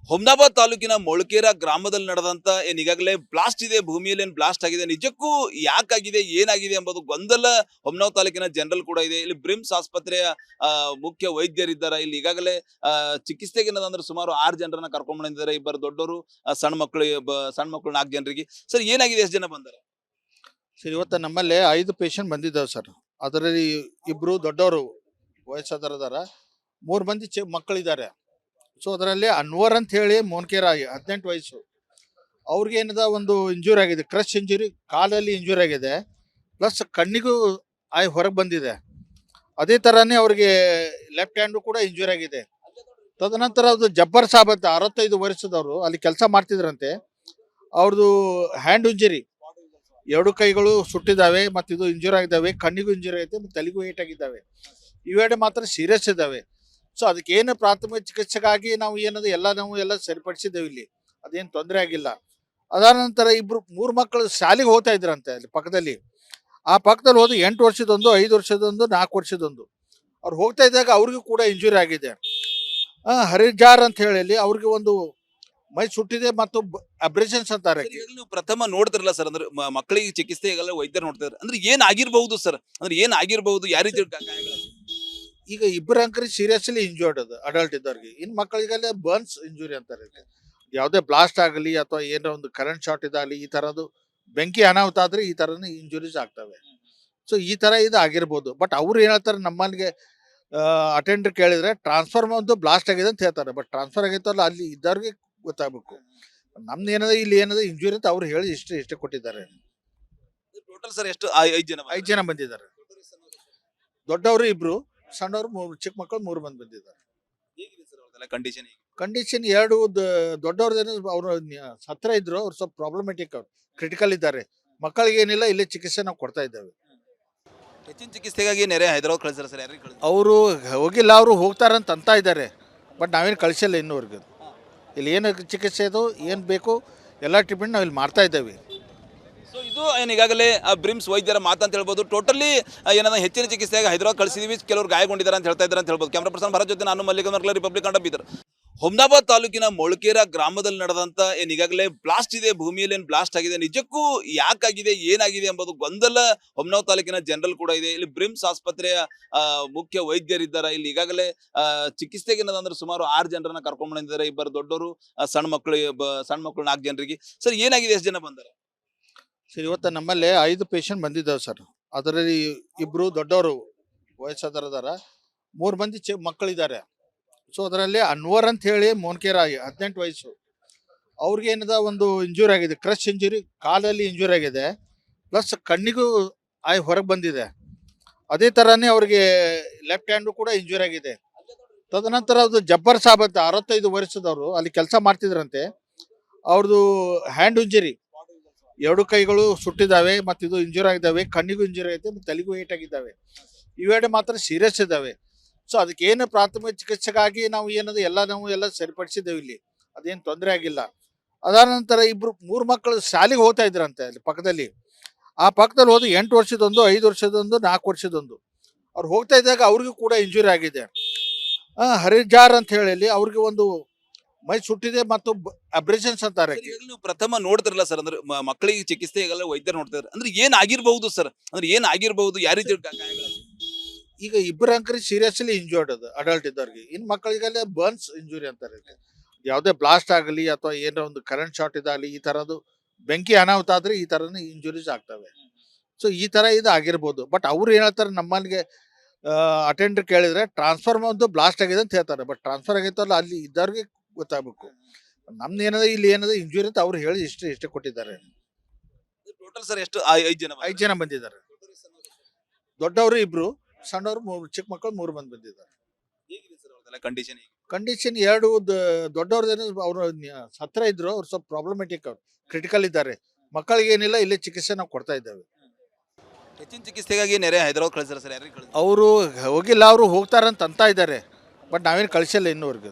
ಹುಮ್ನಾಬಾದ್ ತಾಲೂಕಿನ ಮೊಳಕೇರ ಗ್ರಾಮದಲ್ಲಿ ನಡೆದಂತ ಈಗಾಗಲೇ ಬ್ಲಾಸ್ಟ್ ಇದೆ, ಭೂಮಿಯಲ್ಲಿ ಏನ್ ಬ್ಲಾಸ್ಟ್ ಆಗಿದೆ, ನಿಜಕ್ಕೂ ಯಾಕಾಗಿದೆ, ಏನಾಗಿದೆ ಎಂಬುದು ಗೊಂದಲ ಹುಮ್ನಾಬಾದ್ ತಾಲೂಕಿನ ಜನರಲ್ ಕೂಡ ಇದೆ. ಇಲ್ಲಿ ಬ್ರಿಮ್ಸ್ ಆಸ್ಪತ್ರೆಯ ಮುಖ್ಯ ವೈದ್ಯರಿದ್ದಾರೆ. ಇಲ್ಲಿ ಈಗಾಗಲೇ ಚಿಕಿತ್ಸೆಗೆ ಏನದಂದ್ರೆ ಸುಮಾರು 6 ಜನರನ್ನ ಕರ್ಕೊಂಡ್ ಬಂದಿದ್ದಾರೆ. ಇಬ್ಬರು ದೊಡ್ಡವರು, ಸಣ್ಣ ಮಕ್ಕಳು 4 ಜನರಿಗೆ. ಸರ್ ಏನಾಗಿದೆ, ಎಷ್ಟು ಜನ ಬಂದಾರೆ? ಸರ್, ಇವತ್ತು ನಮ್ಮಲ್ಲಿ 5 ಪೇಷಂಟ್ ಬಂದಿದ್ದಾವೆ ಸರ್. ಅದರಲ್ಲಿ ಇಬ್ರು ದೊಡ್ಡವರು ವಯಸ್ಸಾದವರ, 3 ಮಂದಿ ಮಕ್ಕಳಿದ್ದಾರೆ. ಸೊ ಅದರಲ್ಲಿ ಅನ್ವರ್ ಅಂತ ಹೇಳಿ ಮೋನ್ಕೇರ 18 ವಯಸ್ಸು. ಅವ್ರಿಗೆ ಏನದ ಒಂದು ಇಂಜೂರಿ ಆಗಿದೆ, ಕ್ರಶ್ ಇಂಜುರಿ, ಕಾಲಲ್ಲಿ ಇಂಜೂರಿ ಆಗಿದೆ, ಪ್ಲಸ್ ಕಣ್ಣಿಗೂ ಹೊರಗೆ ಬಂದಿದೆ. ಅದೇ ಥರನೇ ಅವ್ರಿಗೆ ಲೆಫ್ಟ್ ಹ್ಯಾಂಡು ಕೂಡ ಇಂಜೂರಿ ಆಗಿದೆ. ತದನಂತರ ಅದು ಜಬ್ಬರ್ ಸಾಬ್ ಅಂತ 65 ವರ್ಷದವರು ಅಲ್ಲಿ ಕೆಲಸ ಮಾಡ್ತಿದ್ರಂತೆ. ಅವ್ರದ್ದು ಹ್ಯಾಂಡ್ ಇಂಜುರಿ, 2 ಕೈಗಳು ಸುಟ್ಟಿದ್ದಾವೆ, ಮತ್ತು ಇದು ಇಂಜೂರಿ ಆಗಿದ್ದಾವೆ, ಕಣ್ಣಿಗೂ ಇಂಜೂರಿ ಆಗಿದೆ, ಮತ್ತು ತಲೆಗೂ ಏಟಾಗಿದ್ದಾವೆ. ಇವೆರಡು ಮಾತ್ರ ಸೀರಿಯಸ್ ಇದ್ದಾವೆ. ಸೊ ಅದಕ್ಕೆ ಏನು ಪ್ರಾಥಮಿಕ ಚಿಕಿತ್ಸೆಗಾಗಿ ನಾವು ಎಲ್ಲ ಸರಿಪಡಿಸಿದ್ದೇವೆ. ಇಲ್ಲಿ ಅದೇನು ತೊಂದರೆ ಆಗಿಲ್ಲ. ಅದಾದ ನಂತರ 3 ಮಕ್ಕಳು ಶಾಲೆಗೆ ಹೋಗ್ತಾ ಇದ್ರಂತೆ ಅಲ್ಲಿ ಪಕ್ಕದಲ್ಲಿ. ಆ ಪಕ್ಕದಲ್ಲಿ ಹೋದ 8 ವರ್ಷದೊಂದು, 5 ವರ್ಷದೊಂದು, 4 ವರ್ಷದೊಂದು. ಅವ್ರು ಹೋಗ್ತಾ ಇದ್ದಾಗ ಅವ್ರಿಗೂ ಕೂಡ ಇಂಜುರಿ ಆಗಿದೆ. ಹರಿಜಾರ್ ಅಂತ ಹೇಳಿ ಅವ್ರಿಗೆ ಒಂದು ಮೈ ಸುಟ್ಟಿದೆ ಮತ್ತು ಅಬ್ರೇಷನ್ಸ್ ಅಂತಾರೆ. ನೀವು ಪ್ರಥಮ ನೋಡ್ತಿರಲ್ಲ ಸರ್, ಅಂದ್ರೆ ಮಕ್ಕಳಿಗೆ ಚಿಕಿತ್ಸೆ ಈಗಲ್ಲ ವೈದ್ಯರು ನೋಡ್ತಿದ್ದಾರೆ, ಅಂದ್ರೆ ಏನ್ ಆಗಿರ್ಬಹುದು ಸರ್, ಅಂದ್ರೆ ಏನ್ ಆಗಿರ್ಬಹುದು, ಯಾವ ರೀತಿ ಈಗ 2 ಅಂಕರಿ ಸೀರಿಯಸ್ಲಿ ಇಂಜೂರ್ಡ್ ಅದು ಅಡಲ್ಟ್ ಇದ್ದವ್ರಿಗೆ. ಇನ್ನು ಮಕ್ಕಳಿಗೆಲ್ಲ ಬರ್ನ್ಸ್ ಇಂಜುರಿ ಅಂತಾರೆ. ಯಾವುದೇ ಬ್ಲಾಸ್ಟ್ ಆಗಲಿ ಅಥವಾ ಏನೋ ಒಂದು ಕರೆಂಟ್ ಶಾರ್ಟ್ ಇದಾಗಲಿ, ಈ ಥರದ್ದು ಬೆಂಕಿ ಅನಾಹುತ ಆದರೆ ಈ ಥರನೇ ಇಂಜುರೀಸ್ ಆಗ್ತವೆ. ಸೊ ಈ ಥರ ಇದು ಆಗಿರ್ಬೋದು. ಬಟ್ ಅವ್ರು ಏನು ಹೇಳ್ತಾರೆ, ನಮ್ಮಲ್ಲಿಗೆ ಅಟೆಂಡರ್ ಕೇಳಿದ್ರೆ ಟ್ರಾನ್ಸ್ಫಾರ್ಮರ್ ಒಂದು ಬ್ಲಾಸ್ಟ್ ಆಗಿದೆ ಅಂತ ಹೇಳ್ತಾರೆ. ಬಟ್ ಟ್ರಾನ್ಸ್ಫರ್ ಆಗೈತಲ್ಲ ಅಲ್ಲಿ ಇದ್ದವ್ರಿಗೆ ಗೊತ್ತಾಗಬೇಕು. ನಮ್ದು ಏನದ ಇಲ್ಲಿ ಏನದ ಇಂಜುರಿ ಅಂತ ಅವ್ರು ಹೇಳಿ ಇಷ್ಟೇ ಕೊಟ್ಟಿದ್ದಾರೆ. ಟೋಟಲ್ ಸರ್ ಎಷ್ಟು? 5 ಜನ ಬಂದಿದ್ದಾರೆ. ದೊಡ್ಡವರು 2, ಸಣ್ಣವರು 3, ಚಿಕ್ಕ ಮಕ್ಕಳು 3 ಮಂದಿ ಬಂದಿದ್ದಾರೆ. ಕಂಡೀಷನ್ 2 ದೊಡ್ಡವ್ರದೇನು ಅವರು ಹತ್ರ ಇದ್ರು, ಅವ್ರು ಸ್ವಲ್ಪ ಪ್ರಾಬ್ಲಮೆಟಿಕ್, ಅವ್ರು ಕ್ರಿಟಿಕಲ್ ಇದ್ದಾರೆ. ಮಕ್ಕಳಿಗೆ ಏನಿಲ್ಲ, ಇಲ್ಲೇ ಚಿಕಿತ್ಸೆ ನಾವು ಕೊಡ್ತಾ ಇದ್ದೇವೆ. ಹೆಚ್ಚಿನ ಚಿಕಿತ್ಸೆಗಾಗಿ ನೆರೆ ಹೈದರಾಬಾದ್ ಕಳಿಸ್ತಾರೆ ಸರ್, ಯಾರಿಗೆ ಕಳಿಸ್ತಾರೆ? ಅವರು ಹೋಗಿಲ್ಲ, ಅವರು ಹೋಗ್ತಾರಂತ ಅಂತ ಇದ್ದಾರೆ. ಬಟ್ ನಾವೇನು ಕಳಿಸಿಲ್ಲ ಇನ್ನೂವರೆಗೂ. ಇಲ್ಲಿ ಏನು ಚಿಕಿತ್ಸೆ ಇದು ಏನು ಬೇಕು ಎಲ್ಲ ಟ್ರೀಟ್ಮೆಂಟ್ ನಾವು ಇಲ್ಲಿ ಮಾಡ್ತಾ ಇದ್ದೇವೆ. ಸೊ ಇದು ಏನು ಈಗಾಗಲೇ ಬ್ರಿಮ್ಸ್ ವೈದ್ಯರ ಮಾತಂತ ಹೇಳ್ಬೋದು. ಟೋಟಲಿ ಏನಂದ್ರೆ ಹೆಚ್ಚಿನ ಚಿಕಿತ್ಸೆಗೆ ಹೈದರಾಬಾದ್ ಕಳಿಸಿದೀವಿ, ಕೆಲವರು ಗಾಯಗೊಂಡಿದ್ದಾರೆ ಅಂತ ಹೇಳ್ತಾ ಇದ್ದಾರೆ ಅಂತ ಹೇಳ್ಬೋದು. ಕ್ಯಾಮ್ರಾ ಪರ್ಸನ್ ಭರತ್ ಜೊತೆ ನಾನು ಮಲ್ಲಿಕಾರ್ಜುನ, ರಿಪಬ್ಲಿಕ್ ಕನ್ನಡ, ಬೀದರ್. ಹುಮ್ನಾಬಾದ್ ತಾಲೂಕಿನ ಮೊಳಕೇರ ಗ್ರಾಮದಲ್ಲಿ ನಡೆದಂತ ಈಗಾಗಲೇ ಬ್ಲಾಸ್ಟ್ ಇದೆ, ಭೂಮಿಯಲ್ಲಿ ಏನ್ ಬ್ಲಾಸ್ಟ್ ಆಗಿದೆ, ನಿಜಕ್ಕೂ ಯಾಕಾಗಿದೆ, ಏನಾಗಿದೆ ಎಂಬುದು ಗೊಂದಲ ಹುಮ್ನಾಬಾದ್ ತಾಲೂಕಿನ ಜನರಲ್ ಕೂಡ ಇದೆ. ಇಲ್ಲಿ ಬ್ರಿಮ್ಸ್ ಆಸ್ಪತ್ರೆಯ ಮುಖ್ಯ ವೈದ್ಯರಿದ್ದಾರೆ. ಇಲ್ಲಿ ಈಗಾಗಲೇ ಚಿಕಿತ್ಸೆಗೆ ಏನದಂದ್ರೆ ಸುಮಾರು 6 ಜನರನ್ನ ಕರ್ಕೊಂಡ್ ಬಂದಿದ್ದಾರೆ. ಇಬ್ಬರು ದೊಡ್ಡವರು, ಸಣ್ಣ ಮಕ್ಕಳು 4 ಜನರಿಗೆ. ಸರ್ ಏನಾಗಿದೆ, ಎಷ್ಟು ಜನ ಬಂದಾರೆ? ಸರ್, ಇವತ್ತು ನಮ್ಮಲ್ಲಿ 5 ಪೇಷಂಟ್ ಬಂದಿದ್ದಾವೆ ಸರ್. ಅದರಲ್ಲಿ ಇಬ್ರು ದೊಡ್ಡವರು ವಯಸ್ಸಾದವರ, 3 ಮಂದಿ ಮಕ್ಕಳಿದ್ದಾರೆ. ಸೊ ಅದರಲ್ಲಿ ಅನ್ವರ್ ಅಂತ ಹೇಳಿ ಮೋನ್ಕೇರ 18 ವಯಸ್ಸು. ಅವ್ರಿಗೆ ಏನದ ಒಂದು ಇಂಜೂರಿ ಆಗಿದೆ, ಕ್ರಶ್ ಇಂಜುರಿ, ಕಾಲಲ್ಲಿ ಇಂಜೂರಿ ಆಗಿದೆ, ಪ್ಲಸ್ ಕಣ್ಣಿಗೂ ಹೊರಗೆ ಬಂದಿದೆ. ಅದೇ ಥರನೇ ಅವ್ರಿಗೆ ಲೆಫ್ಟ್ ಹ್ಯಾಂಡು ಕೂಡ ಇಂಜೂರಿ ಆಗಿದೆ. ತದನಂತರ ಅದು ಜಬ್ಬರ್ ಸಾಬ್ ಅಂತ 65 ವರ್ಷದವರು ಅಲ್ಲಿ ಕೆಲಸ ಮಾಡ್ತಿದ್ರಂತೆ. ಅವ್ರದ್ದು ಹ್ಯಾಂಡ್ ಇಂಜುರಿ, 2 ಕೈಗಳು ಸುಟ್ಟಿದ್ದಾವೆ, ಮತ್ತು ಇದು ಇಂಜೂರಿ ಆಗಿದ್ದಾವೆ, ಕಣ್ಣಿಗೂ ಇಂಜೂರಿ ಆಗಿದೆ, ಮತ್ತು ತಲೆಗೂ ಏಟಾಗಿದ್ದಾವೆ. ಇವೆರಡು ಮಾತ್ರ ಸೀರಿಯಸ್ ಇದ್ದಾವೆ. ಸೊ ಅದಕ್ಕೆ ಏನು ಪ್ರಾಥಮಿಕ ಚಿಕಿತ್ಸೆಗಾಗಿ ನಾವು ಎಲ್ಲ ಸರಿಪಡಿಸಿದ್ದೇವೆ. ಇಲ್ಲಿ ಅದೇನು ತೊಂದರೆ ಆಗಿಲ್ಲ. ಅದಾದ ನಂತರ 3 ಮಕ್ಕಳು ಶಾಲೆಗೆ ಹೋಗ್ತಾ ಇದ್ರಂತೆ ಅಲ್ಲಿ ಪಕ್ಕದಲ್ಲಿ. ಆ ಪಕ್ಕದಲ್ಲಿ ಹೋದ 8 ವರ್ಷದೊಂದು, 5 ವರ್ಷದೊಂದು, 4 ವರ್ಷದೊಂದು. ಅವ್ರು ಹೋಗ್ತಾ ಇದ್ದಾಗ ಅವ್ರಿಗೂ ಕೂಡ ಇಂಜುರಿ ಆಗಿದೆ. ಹರಿಜಾರ್ ಅಂತ ಹೇಳಿ ಅವ್ರಿಗೆ ಒಂದು ಮೈ ಸುಟ್ಟಿದೆ ಮತ್ತು ಅಬ್ರೇಷನ್ಸ್ ಅಂತಾರೆ. ನೀವು ಪ್ರಥಮ ನೋಡ್ತಿರಲ್ಲ ಸರ್, ಅಂದ್ರೆ ಮಕ್ಕಳಿಗೆ ಚಿಕಿತ್ಸೆ ಈಗಲ್ಲ ವೈದ್ಯರು ನೋಡ್ತಿದ್ದಾರೆ, ಅಂದ್ರೆ ಏನ್ ಆಗಿರ್ಬಹುದು ಸರ್, ಅಂದ್ರೆ ಏನ್ ಆಗಿರ್ಬಹುದು, ಯಾವ ರೀತಿ ಈಗ 2 ಅಂಕರಿ ಸೀರಿಯಸ್ಲಿ ಇಂಜೂರ್ಡ್ ಅದು ಅಡಲ್ಟ್ ಇದ್ದವ್ರಿಗೆ. ಇನ್ನು ಮಕ್ಕಳಿಗೆಲ್ಲ ಬರ್ನ್ಸ್ ಇಂಜುರಿ ಅಂತಾರೆ. ಯಾವುದೇ ಬ್ಲಾಸ್ಟ್ ಆಗಲಿ ಅಥವಾ ಏನೋ ಒಂದು ಕರೆಂಟ್ ಶಾರ್ಟ್ ಇದಾಗಲಿ, ಈ ಥರದ್ದು ಬೆಂಕಿ ಅನಾಹುತ ಆದರೆ ಈ ಥರನೇ ಇಂಜುರೀಸ್ ಆಗ್ತವೆ. ಸೊ ಈ ಥರ ಇದು ಆಗಿರ್ಬೋದು. ಬಟ್ ಅವ್ರು ಏನು ಹೇಳ್ತಾರೆ, ನಮ್ಮಲ್ಲಿಗೆ ಅಟೆಂಡರ್ ಕೇಳಿದ್ರೆ ಟ್ರಾನ್ಸ್ಫಾರ್ಮರ್ ಒಂದು ಬ್ಲಾಸ್ಟ್ ಆಗಿದೆ ಅಂತ ಹೇಳ್ತಾರೆ. ಬಟ್ ಟ್ರಾನ್ಸ್ಫರ್ ಆಗೈತಲ್ಲ ಅಲ್ಲಿ ಇದ್ದವ್ರಿಗೆ ಗೊತ್ತಾಗಬೇಕು. ನಮ್ದು ಏನದ ಇಲ್ಲಿ ಏನದ ಇಂಜುರಿ ಅಂತ ಅವ್ರು ಹೇಳಿ ಇಷ್ಟೇ ಕೊಟ್ಟಿದ್ದಾರೆ. ಟೋಟಲ್ ಸರ್ ಎಷ್ಟು? 5 ಜನ ಬಂದಿದ್ದಾರೆ. ದೊಡ್ಡವರು 2, ಸಣ್ಣವರು 3, ಚಿಕ್ಕ ಮಕ್ಕಳು 3 ಮಂದಿ ಬಂದಿದ್ದಾರೆ. ಕಂಡೀಷನ್ 2 ದೊಡ್ಡವ್ರದೇನು ಅವರು ಹತ್ರ ಇದ್ರು, ಅವ್ರು ಸ್ವಲ್ಪ ಪ್ರಾಬ್ಲಮೆಟಿಕ್, ಅವ್ರು ಕ್ರಿಟಿಕಲ್ ಇದ್ದಾರೆ. ಮಕ್ಕಳಿಗೆ ಏನಿಲ್ಲ, ಇಲ್ಲೇ ಚಿಕಿತ್ಸೆ ನಾವು ಕೊಡ್ತಾ ಇದ್ದೇವೆ. ಹೆಚ್ಚಿನ ಚಿಕಿತ್ಸೆಗಾಗಿ ನೆರೆ ಹೈದರಾಬಾದ್ ಕಳಿಸ್ತಾರೆ ಸರ್, ಯಾರಿಗೆ ಕಳಿಸ್ತಾರೆ? ಅವರು ಹೋಗಿಲ್ಲ, ಅವರು ಹೋಗ್ತಾರಂತ ಅಂತ ಇದ್ದಾರೆ. ಬಟ್ ನಾವೇನು ಕಳಿಸಿಲ್ಲ ಇನ್ನೂವರೆಗೂ.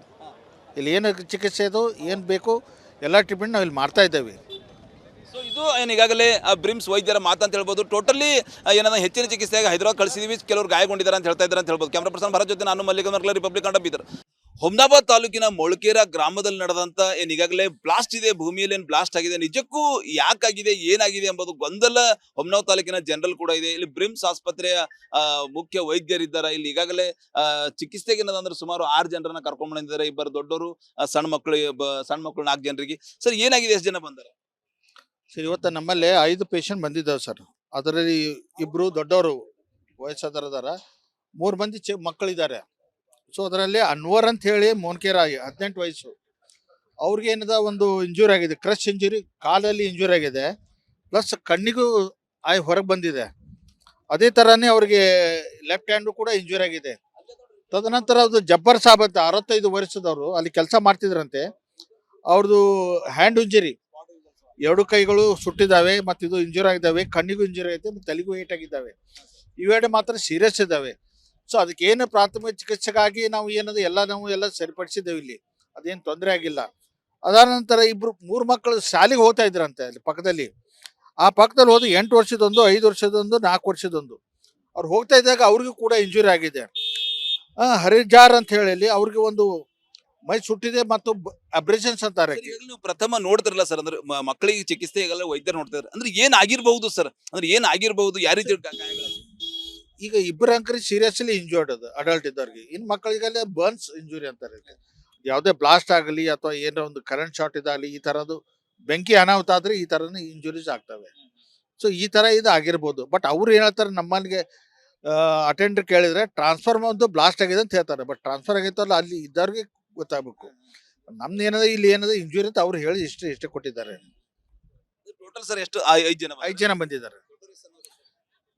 ಇಲ್ಲಿ ಏನು ಚಿಕಿತ್ಸೆ ಇದು ಏನು ಬೇಕು ಎಲ್ಲ ಟ್ರೀಟ್ಮೆಂಟ್ ನಾವು ಇಲ್ಲಿ ಮಾಡ್ತಾ ಇದ್ದೇವೆ. ಸೊ ಇದು ಏನು ಈಗಾಗಲೇ ಬ್ರಿಮ್ಸ್ ವೈದ್ಯರ ಮಾತಂತ ಹೇಳ್ಬೋದು. ಟೋಟಲಿ ಏನಂದ್ರೆ ಹೆಚ್ಚಿನ ಚಿಕಿತ್ಸೆಗೆ ಹೈದರಾಬಾದ್ ಕಳಿಸಿದೀವಿ, ಕೆಲವರು ಗಾಯಗೊಂಡಿದ್ದಾರೆ ಅಂತ ಹೇಳ್ತಾ ಇದ್ದಾರೆ ಅಂತ ಹೇಳ್ಬೋದು. ಕ್ಯಾಮ್ರಾ ಪರ್ಸನ್ ಭರತ್ ಜೊತೆ ನಾನು ಮಲ್ಲಿಕಾರ್ಜುನ, ರಿಪಬ್ಲಿಕ್ ಕನ್ನಡ, ಬೀದರ್. ಹುಮ್ನಾಬಾದ್ ತಾಲೂಕಿನ ಮೊಳಕೇರ ಗ್ರಾಮದಲ್ಲಿ ನಡೆದಂತ ಏನ್ ಈಗಾಗಲೇ ಬ್ಲಾಸ್ಟ್ ಇದೆ, ಭೂಮಿಯಲ್ಲಿ ಏನ್ ಬ್ಲಾಸ್ಟ್ ಆಗಿದೆ, ನಿಜಕ್ಕೂ ಯಾಕಾಗಿದೆ, ಏನಾಗಿದೆ ಎಂಬುದು ಗೊಂದಲ ಹುಮ್ನಾಬಾದ್ ತಾಲೂಕಿನ ಜನರಲ್ ಕೂಡ ಇದೆ. ಇಲ್ಲಿ ಬ್ರಿಮ್ಸ್ ಆಸ್ಪತ್ರೆಯ ಮುಖ್ಯ ವೈದ್ಯರಿದ್ದಾರೆ. ಇಲ್ಲಿ ಈಗಾಗಲೇ ಚಿಕಿತ್ಸೆಗೆ ಏನದಂದ್ರೆ ಸುಮಾರು 6 ಜನರನ್ನ ಕರ್ಕೊಂಡ್ ಬಂದಿದ್ದಾರೆ. ಇಬ್ಬರು ದೊಡ್ಡವರು, ಸಣ್ಣ ಮಕ್ಕಳು, ಸಣ್ಣ ಮಕ್ಕಳು 4 ಜನರಿಗೆ. ಸರ್ ಏನಾಗಿದೆ, ಎಷ್ಟು ಜನ ಬಂದಾರೆ? ಸರ್ ಇವತ್ತು ನಮ್ಮಲ್ಲಿ 5 ಪೇಷಂಟ್ ಬಂದಿದ್ದಾವೆ ಸರ್. ಅದರಲ್ಲಿ ಇಬ್ರು ದೊಡ್ಡವರು ವಯಸ್ಸಾದವರಿದಾರ, 3 ಮಂದಿ ಮಕ್ಕಳಿದ್ದಾರೆ. ಸೊ ಅದರಲ್ಲಿ ಅನ್ವರ್ ಅಂತ ಹೇಳಿ ಮೋನ್ಕೇರ 18 ವಯಸ್ಸು. ಅವ್ರಿಗೆ ಏನದ ಒಂದು ಇಂಜುರಿ ಆಗಿದೆ, ಕ್ರಶ್ ಇಂಜುರಿ, ಕಾಲಲ್ಲಿ ಇಂಜುರಿ ಆಗಿದೆ, ಪ್ಲಸ್ ಕಣ್ಣಿಗೂ ಹೊರಗೆ ಬಂದಿದೆ. ಅದೇ ಥರನೇ ಅವ್ರಿಗೆ ಲೆಫ್ಟ್ ಹ್ಯಾಂಡು ಕೂಡ ಇಂಜುರಿ ಆಗಿದೆ. ತದನಂತರ ಅದು ಜಬ್ಬರ್ ಸಾಬ್ ಅಂತ 65 ವರ್ಷದವರು ಅಲ್ಲಿ ಕೆಲಸ ಮಾಡ್ತಿದ್ರಂತೆ. ಅವ್ರದ್ದು ಹ್ಯಾಂಡ್ ಇಂಜುರಿ, 2 ಕೈಗಳು ಸುಟ್ಟಿದ್ದಾವೆ, ಮತ್ತು ಇದು ಇಂಜುರಿ ಆಗಿದ್ದಾವೆ, ಕಣ್ಣಿಗೂ ಇಂಜುರಿ ಐತೆ, ಮತ್ತು ತಲೆಗೂ ಏಟ್ ಆಗಿದ್ದಾವೆ. ಇವೆರಡು ಮಾತ್ರ ಸೀರಿಯಸ್ ಇದ್ದಾವೆ. ಸೊ ಅದಕ್ಕೆ ಏನು ಪ್ರಾಥಮಿಕ ಚಿಕಿತ್ಸೆಗಾಗಿ ನಾವು ಎಲ್ಲ ಸರಿಪಡಿಸಿದ್ದೇವೆ. ಇಲ್ಲಿ ಅದೇನು ತೊಂದರೆ ಆಗಿಲ್ಲ. ಅದಾದ ನಂತರ 3 ಮಕ್ಕಳು ಶಾಲೆಗೆ ಹೋಗ್ತಾ ಇದ್ರಂತೆ ಅಲ್ಲಿ ಪಕ್ಕದಲ್ಲಿ. ಆ ಪಕ್ಕದಲ್ಲಿ ಹೋದ 8 ವರ್ಷದೊಂದು, 5 ವರ್ಷದೊಂದು, 4 ವರ್ಷದೊಂದು. ಅವ್ರು ಹೋಗ್ತಾ ಇದ್ದಾಗ ಅವ್ರಿಗೂ ಕೂಡ ಇಂಜುರಿ ಆಗಿದೆ. ಹರಿಜಾರ್ ಅಂತ ಹೇಳಿ ಅವ್ರಿಗೆ ಒಂದು ಮೈ ಸುಟ್ಟಿದೆ ಮತ್ತು ಅಬ್ರೇಷನ್ಸ್ ಅಂತಾರೆ. ನೀವು ಪ್ರಥಮ ನೋಡ್ತಿರಲ್ಲ ಸರ್, ಅಂದ್ರೆ ಮಕ್ಕಳಿಗೆ ಚಿಕಿತ್ಸೆ ಈಗಲ್ಲ ವೈದ್ಯರು ನೋಡ್ತಿದ್ದಾರೆ, ಅಂದ್ರೆ ಏನ್ ಆಗಿರ್ಬಹುದು ಸರ್, ಅಂದ್ರೆ ಏನ್ ಆಗಿರ್ಬಹುದು, ಯಾವ ರೀತಿ ಗಾಯಗಳಾಗಿವೆ? ಈಗ ಇಬ್ಬರು ಅಂಕರಿ ಸೀರಿಯಸ್ಲಿ ಇಂಜೂರ್ಡ್ ಅದು ಅಡಲ್ಟ್ ಇದ್ದವ್ರಿಗೆ. ಇನ್ನು ಮಕ್ಕಳಿಗೆಲ್ಲ ಬರ್ನ್ಸ್ ಇಂಜುರಿ ಅಂತಾರೆ. ಯಾವುದೇ ಬ್ಲಾಸ್ಟ್ ಆಗಲಿ ಅಥವಾ ಏನೋ ಒಂದು ಕರೆಂಟ್ ಶಾರ್ಟ್ ಇದಾಗಲಿ, ಈ ಥರದ್ದು ಬೆಂಕಿ ಅನಾಹುತ ಆದರೆ ಈ ಥರನೇ ಇಂಜುರೀಸ್ ಆಗ್ತವೆ. ಸೊ ಈ ಥರ ಇದು ಆಗಿರ್ಬೋದು. ಬಟ್ ಅವ್ರು ಏನು ಹೇಳ್ತಾರೆ, ನಮ್ಮಲ್ಲಿಗೆ ಅಟೆಂಡರ್ ಕೇಳಿದ್ರೆ ಟ್ರಾನ್ಸ್ಫಾರ್ಮರ್ ಒಂದು ಬ್ಲಾಸ್ಟ್ ಆಗಿದೆ ಅಂತ ಹೇಳ್ತಾರೆ. ಬಟ್ ಟ್ರಾನ್ಸ್ಫರ್ ಆಗಿತ್ತಲ್ಲ ಅಲ್ಲಿ ಇದ್ದವ್ರಿಗೆ ಗೊತ್ತಾಗಬೇಕು. ನಮ್ದು ಏನದ ಇಲ್ಲಿ ಏನದ ಇಂಜುರಿ ಅಂತ ಅವ್ರು ಹೇಳಿ ಇಷ್ಟೇ ಕೊಟ್ಟಿದ್ದಾರೆ. ಟೋಟಲ್ ಸರ್ ಎಷ್ಟು? 5 ಜನ ಬಂದಿದ್ದಾರೆ.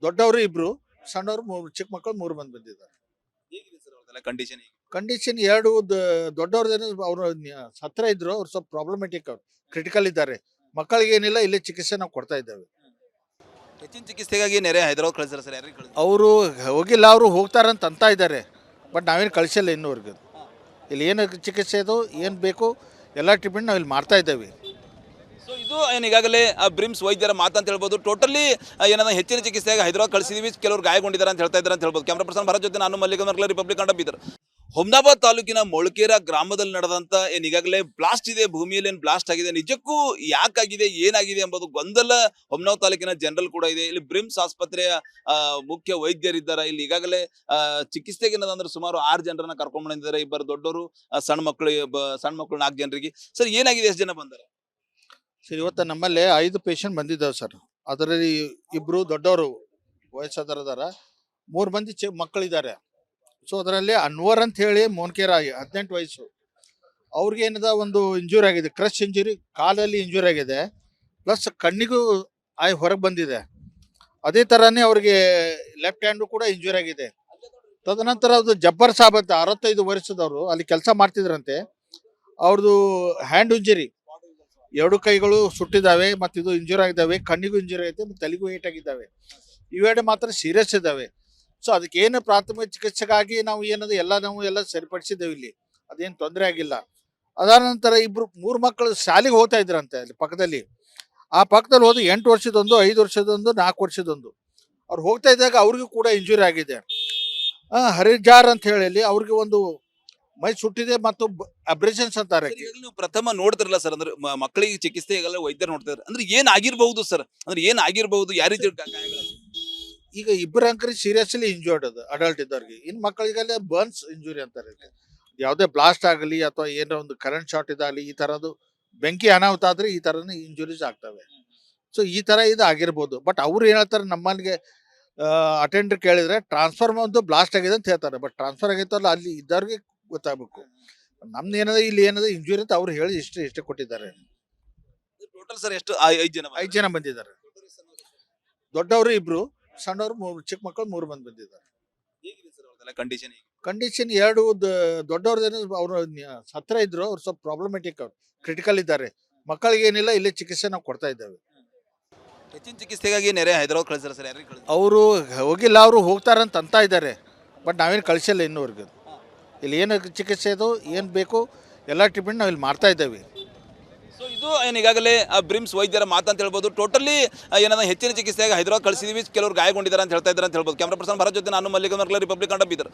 ದೊಡ್ಡವರು 2, ಸಣ್ಣವರು 3, ಚಿಕ್ಕ ಮಕ್ಕಳು 3 ಮಂದಿ ಬಂದಿದ್ದಾರೆ. ಕಂಡೀಷನ್ ಕಂಡೀಷನ್ 2 ದೊಡ್ಡವ್ರದ್ದೇನು ಅವರು ಹತ್ರ ಇದ್ರು, ಅವ್ರು ಸ್ವಲ್ಪ ಪ್ರಾಬ್ಲಮೆಟಿಕ್, ಅವ್ರು ಕ್ರಿಟಿಕಲ್ ಇದ್ದಾರೆ. ಮಕ್ಕಳಿಗೆ ಏನಿಲ್ಲ, ಇಲ್ಲೇ ಚಿಕಿತ್ಸೆ ನಾವು ಕೊಡ್ತಾ ಇದ್ದೇವೆ. ಹೆಚ್ಚಿನ ಚಿಕಿತ್ಸೆಗಾಗಿ ನೆರೆ ಹೈದರಾಬಾದ್ ಕಳಿಸ್ತಾರೆ ಸರ್, ಯಾರಿಗೆ ಕಳಿಸ್ತಾರೆ? ಅವರು ಹೋಗಿಲ್ಲ, ಅವರು ಹೋಗ್ತಾರಂತ ಇದ್ದಾರೆ. ಬಟ್ ನಾವೇನು ಕಳಿಸಿಲ್ಲ ಇನ್ನೂವರೆಗೂ. ಇಲ್ಲಿ ಏನು ಚಿಕಿತ್ಸೆ ಅದು ಏನು ಬೇಕು ಎಲ್ಲ ಟ್ರೀಟ್ಮೆಂಟ್ ನಾವು ಇಲ್ಲಿ ಮಾಡ್ತಾ ಇದ್ದೇವೆ. ಸೊ ಇದು ಏನು ಈಗಾಗಲೇ ಬ್ರಿಮ್ಸ್ ವೈದ್ಯರ ಮಾತಂತ ಹೇಳ್ಬೋದು. ಟೋಟಲಿ ಏನಂದ್ರೆ ಹೆಚ್ಚಿನ ಚಿಕಿತ್ಸೆಗೆ ಹೈದರಾಬಾದ್ ಕಳಿಸಿದೀವಿ, ಕೆಲವರು ಗಾಯಗೊಂಡಿದ್ದಾರೆ ಅಂತ ಹೇಳ್ತಾ ಇದ್ದಾರೆ ಅಂತ ಹೇಳ್ಬೋದು. ಕ್ಯಾಮ್ರಾ ಪರ್ಸನ್ ಭರತ್ ಜೊತೆ ನಾನು ಮಲ್ಲಿಕಾರ್ಜುನ, ರಿಪಬ್ಲಿಕ್ ಕನ್ನಡ, ಬೀದರ್. ಹುಮ್ನಾಬಾದ್ ತಾಲೂಕಿನ ಮೊಳಕೇರ ಗ್ರಾಮದಲ್ಲಿ ನಡೆದಂತ ಏನ್ ಈಗಾಗಲೇ ಬ್ಲಾಸ್ಟ್ ಇದೆ, ಭೂಮಿಯಲ್ಲಿ ಏನ್ ಬ್ಲಾಸ್ಟ್ ಆಗಿದೆ, ನಿಜಕ್ಕೂ ಯಾಕಾಗಿದೆ, ಏನಾಗಿದೆ ಎಂಬುದು ಗೊಂದಲ ಹುಮ್ನಾಬಾದ್ ತಾಲೂಕಿನ ಜನರಲ್ ಕೂಡ ಇದೆ. ಇಲ್ಲಿ ಬ್ರಿಮ್ಸ್ ಆಸ್ಪತ್ರೆಯ ಮುಖ್ಯ ವೈದ್ಯರಿದ್ದಾರೆ. ಇಲ್ಲಿ ಈಗಾಗಲೇ ಚಿಕಿತ್ಸೆಗೆ ಏನದಂದ್ರೆ ಸುಮಾರು 6 ಜನರನ್ನ ಕರ್ಕೊಂಡ್ ಬಂದಿದ್ದಾರೆ. ಇಬ್ಬರು ದೊಡ್ಡವರು, ಸಣ್ಣ ಮಕ್ಕಳು, 4 ಜನರಿಗೆ. ಸರ್ ಏನಾಗಿದೆ, ಎಷ್ಟು ಜನ ಬಂದಾರೆ? ಸರ್ ಇವತ್ತು ನಮ್ಮಲ್ಲಿ 5 ಪೇಷಂಟ್ ಬಂದಿದ್ದಾವೆ ಸರ್. ಅದರಲ್ಲಿ ಇಬ್ರು ದೊಡ್ಡವರು ವಯಸ್ಸಾದವರಿದಾರ, 3 ಮಂದಿ ಮಕ್ಕಳಿದ್ದಾರೆ. ಸೊ ಅದರಲ್ಲಿ ಅನ್ವರ್ ಅಂತ ಹೇಳಿ ಮೋನ್ಕೇರ 18 ವಯಸ್ಸು. ಅವ್ರಿಗೆ ಏನದ ಒಂದು ಇಂಜುರಿ ಆಗಿದೆ, ಕ್ರಶ್ ಇಂಜುರಿ, ಕಾಲಲ್ಲಿ ಇಂಜುರಿ ಆಗಿದೆ, ಪ್ಲಸ್ ಕಣ್ಣಿಗೂ ಹೊರಗೆ ಬಂದಿದೆ. ಅದೇ ಥರನೇ ಅವ್ರಿಗೆ ಲೆಫ್ಟ್ ಹ್ಯಾಂಡು ಕೂಡ ಇಂಜುರಿ ಆಗಿದೆ. ತದನಂತರ ಅದು ಜಬ್ಬರ್ ಸಾಬ್ ಅಂತ 65 ವರ್ಷದವರು ಅಲ್ಲಿ ಕೆಲಸ ಮಾಡ್ತಿದ್ರಂತೆ. ಅವ್ರದ್ದು ಹ್ಯಾಂಡ್ ಇಂಜುರಿ, 2 ಕೈಗಳು ಸುಟ್ಟಿದ್ದಾವೆ, ಮತ್ತು ಇದು ಇಂಜುರಿ ಆಗಿದ್ದಾವೆ, ಕಣ್ಣಿಗೂ ಇಂಜುರಿ ಐತೆ, ಮತ್ತು ತಲೆಗೂ ಏಟ್ ಆಗಿದ್ದಾವೆ. ಇವೆರಡು ಮಾತ್ರ ಸೀರಿಯಸ್ ಇದ್ದಾವೆ. ಸೊ ಅದಕ್ಕೆ ಏನು ಪ್ರಾಥಮಿಕ ಚಿಕಿತ್ಸೆಗಾಗಿ ನಾವು ಎಲ್ಲ ಸರಿಪಡಿಸಿದ್ದೇವೆ. ಇಲ್ಲಿ ಅದೇನು ತೊಂದರೆ ಆಗಿಲ್ಲ. ಅದಾದ ನಂತರ 3 ಮಕ್ಕಳು ಶಾಲೆಗೆ ಹೋಗ್ತಾ ಇದ್ರಂತೆ ಅಲ್ಲಿ ಪಕ್ಕದಲ್ಲಿ. ಆ ಪಕ್ಕದಲ್ಲಿ ಹೋದ 8 ವರ್ಷದೊಂದು, 5 ವರ್ಷದೊಂದು, 4 ವರ್ಷದೊಂದು. ಅವ್ರು ಹೋಗ್ತಾ ಇದ್ದಾಗ ಅವ್ರಿಗೂ ಕೂಡ ಇಂಜುರಿ ಆಗಿದೆ. ಹರಿಜಾರ್ ಅಂತ ಹೇಳಿ ಅವ್ರಿಗೆ ಒಂದು ಮೈ ಸುಟ್ಟಿದೆ ಮತ್ತು ಅಬ್ರೇಷನ್ಸ್ ಅಂತಾರೆ. ನೀವು ಪ್ರಥಮ ನೋಡ್ತಿರಲ್ಲ ಸರ್, ಅಂದ್ರೆ ಮಕ್ಕಳಿಗೆ ಚಿಕಿತ್ಸೆ ಈಗಲ್ಲ ವೈದ್ಯರು ನೋಡ್ತಿದ್ದಾರೆ, ಅಂದ್ರೆ ಏನ್ ಆಗಿರ್ಬಹುದು ಸರ್, ಅಂದ್ರೆ ಏನ್ ಆಗಿರ್ಬಹುದು, ಯಾವ ರೀತಿ ಗಾಯಗಳಾಗಿವೆ? ಈಗ ಇಬ್ಬರು ಅಂಕರಿ ಸೀರಿಯಸ್ಲಿ ಇಂಜೂರ್ಡ್ ಅದು ಅಡಲ್ಟ್ ಇದ್ದವ್ರಿಗೆ. ಇನ್ನು ಮಕ್ಕಳಿಗೆಲ್ಲ ಬರ್ನ್ಸ್ ಇಂಜುರಿ ಅಂತಾರೆ. ಯಾವುದೇ ಬ್ಲಾಸ್ಟ್ ಆಗಲಿ ಅಥವಾ ಏನೋ ಒಂದು ಕರೆಂಟ್ ಶಾರ್ಟ್ ಇದಾಗಲಿ, ಈ ಥರದ್ದು ಬೆಂಕಿ ಅನಾಹುತ ಆದರೆ ಈ ಥರನೇ ಇಂಜುರೀಸ್ ಆಗ್ತವೆ. ಸೊ ಈ ಥರ ಇದು ಆಗಿರ್ಬೋದು. ಬಟ್ ಅವ್ರು ಏನು ಹೇಳ್ತಾರೆ, ನಮ್ಮಲ್ಲಿಗೆ ಅಟೆಂಡರ್ ಕೇಳಿದ್ರೆ ಟ್ರಾನ್ಸ್ಫಾರ್ಮರ್ ಒಂದು ಬ್ಲಾಸ್ಟ್ ಆಗಿದೆ ಅಂತ ಹೇಳ್ತಾರೆ. ಬಟ್ ಟ್ರಾನ್ಸ್ಫರ್ ಆಗಿತ್ತಲ್ಲ ಅಲ್ಲಿ ಇದ್ದವ್ರಿಗೆ ಗೊತ್ತಾಗಬೇಕು. ನಮ್ದು ಏನದ ಇಲ್ಲಿ ಏನದ ಇಂಜುರಿ ಅಂತ ಅವ್ರು ಹೇಳಿ ಇಷ್ಟೇ ಕೊಟ್ಟಿದ್ದಾರೆ. ಟೋಟಲ್ ಸರ್ ಎಷ್ಟು? 5 ಜನ ಬಂದಿದ್ದಾರೆ. ದೊಡ್ಡವರು 2, ಸಣ್ಣವರು 3, ಚಿಕ್ಕ ಮಕ್ಕಳು 3 ಮಂದಿ ಬಂದಿದ್ದಾರೆ. ಕಂಡೀಷನ್ 2 ದೊಡ್ಡವ್ರದ್ದೇನು ಅವರು ಹತ್ರ ಇದ್ರು, ಅವ್ರು ಸ್ವಲ್ಪ ಪ್ರಾಬ್ಲಮೆಟಿಕ್, ಅವ್ರು ಕ್ರಿಟಿಕಲ್ ಇದ್ದಾರೆ. ಮಕ್ಕಳಿಗೆ ಏನಿಲ್ಲ, ಇಲ್ಲೇ ಚಿಕಿತ್ಸೆ ನಾವು ಕೊಡ್ತಾ ಇದ್ದೇವೆ. ಹೆಚ್ಚಿನ ಚಿಕಿತ್ಸೆಗಾಗಿ ನೆರೆ ಹೈದರಾಬಾದ್ ಕಳಿಸ್ತಾರೆ ಸರ್, ಯಾರಿಗೆ ಕಳಿಸ್ತಾರೆ? ಅವರು ಹೋಗಿಲ್ಲ, ಅವರು ಹೋಗ್ತಾರಂತ ಇದ್ದಾರೆ. ಬಟ್ ನಾವೇನು ಕಳಿಸಿಲ್ಲ ಇನ್ನೂವರೆಗೂ. ಇಲ್ಲಿ ಏನು ಚಿಕಿತ್ಸೆ ಅದು ಏನು ಬೇಕು ಎಲ್ಲ ಟ್ರೀಟ್ಮೆಂಟ್ ನಾವು ಇಲ್ಲಿ ಮಾಡ್ತಾ ಇದ್ದೇವೆ. ಸೊ ಇದು ಏನು ಈಗಾಗಲೇ ಬ್ರಿಮ್ಸ್ ವೈದ್ಯರ ಮಾತಂತ ಹೇಳ್ಬೋದು. ಟೋಟಲಿ ಏನಂದ್ರೆ ಹೆಚ್ಚಿನ ಚಿಕಿತ್ಸೆಗೆ ಹೈದರಾಬಾದ್ ಕಳಿಸಿದೀವಿ, ಕೆಲವರು ಗಾಯಗೊಂಡಿದ್ದಾರೆ ಅಂತ ಹೇಳ್ತಾ ಇದ್ದಾರೆ ಅಂತ ಹೇಳ್ಬೋದು. ಕ್ಯಾಮ್ರಾ ಪರ್ಸನ್ ಭರತ್ ಜೊತೆ ನಾನು ಮಲ್ಲಿಕಾರ್ಜುನ, ರಿಪಬ್ಲಿಕ್ ಕನ್ನಡ, ಬೀದರ್.